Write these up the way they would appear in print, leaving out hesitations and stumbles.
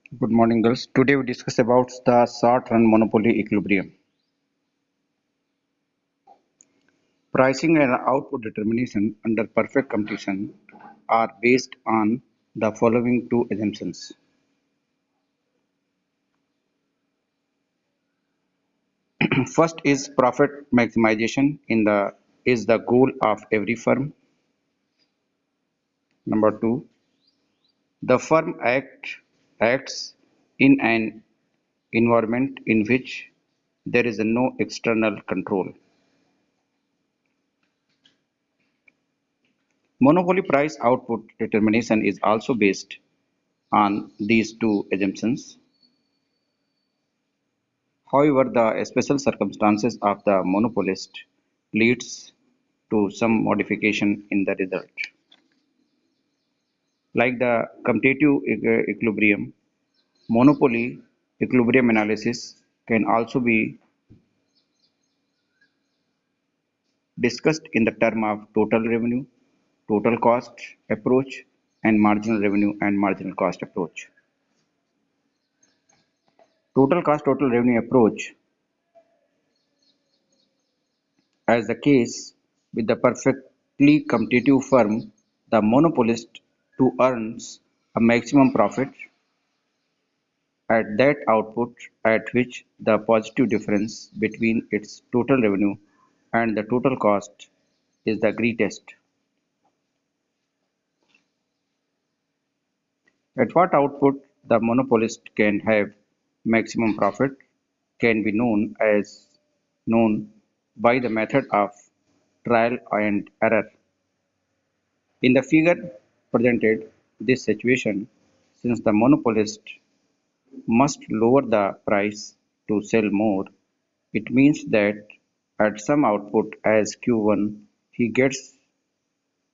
Good morning, girls. Today we discuss about the short-run monopoly equilibrium. Pricing and output determination under perfect competition are based on the following two assumptions. First is profit maximization is the goal of every firm. Number two, the firm acts in an environment in which there is no external control. Monopoly price output determination is also based on these two assumptions. However, the special circumstances of the monopolist leads to some modification in the result. Like the competitive equilibrium, monopoly equilibrium analysis can also be discussed in the term of total revenue, total cost approach, and marginal revenue and marginal cost approach. Total cost total revenue approach, as the case with the perfectly competitive firm, the monopolist who earns a maximum profit at that output at which the positive difference between its total revenue and the total cost is the greatest. At what output the monopolist can have maximum profit can be known by the method of trial and error. In the figure presented, this situation, since the monopolist must lower the price to sell more, it means that at some output as Q1 he gets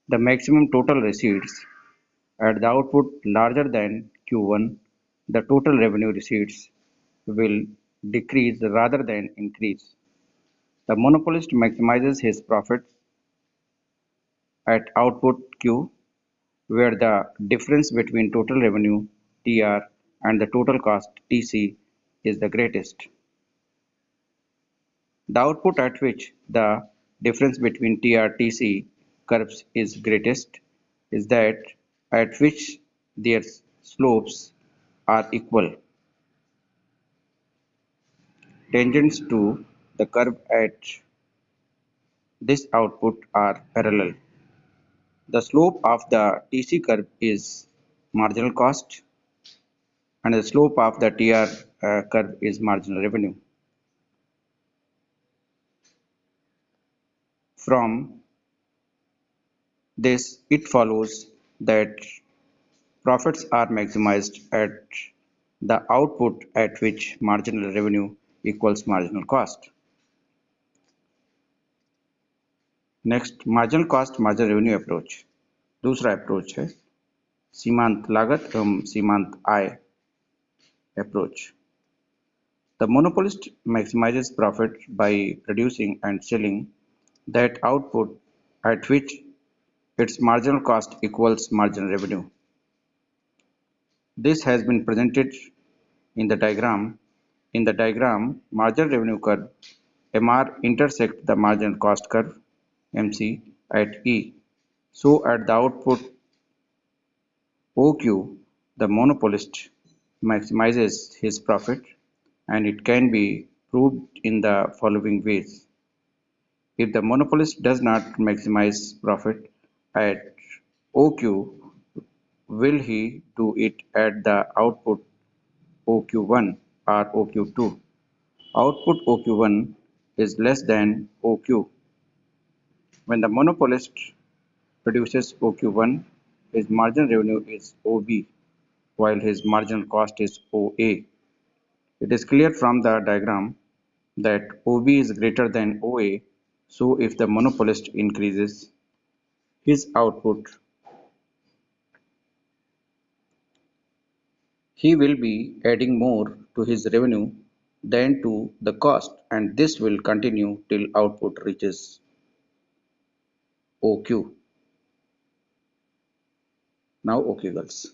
the maximum total receipts. At the output larger than Q1, the total revenue receipts will decrease rather than increase. The monopolist maximizes his profits at output Q, where the difference between total revenue (TR) and the total cost (TC) is the greatest. The output at which the difference between TR-TC curves is greatest is that at which their slopes are equal. Tangents to the curve at this output are parallel. The slope of the TC curve is marginal cost and the slope of the TR curve is marginal revenue. From this, it follows that profits are maximized at the output at which marginal revenue equals marginal cost. Next marginal cost marginal revenue approach दूसरा approach है सीमांत लागत एवं सीमांत आय approach. The monopolist maximizes profit by producing and selling that output at which its marginal cost equals marginal revenue. This has been presented in the diagram. In the diagram, marginal revenue curve MR intersect the marginal cost curve MC at E. So at the output OQ, the monopolist maximizes his profit, and it can be proved in the following ways. If the monopolist does not maximize profit at OQ, will he do it at the output OQ1 or OQ2? Output OQ1 is less than OQ. When the monopolist produces OQ1, his marginal revenue is OB, while his marginal cost is OA. It is clear from the diagram that OB is greater than OA, so if the monopolist increases his output, he will be adding more to his revenue than to the cost, and this will continue till output reaches OQ. Now, okay, girls.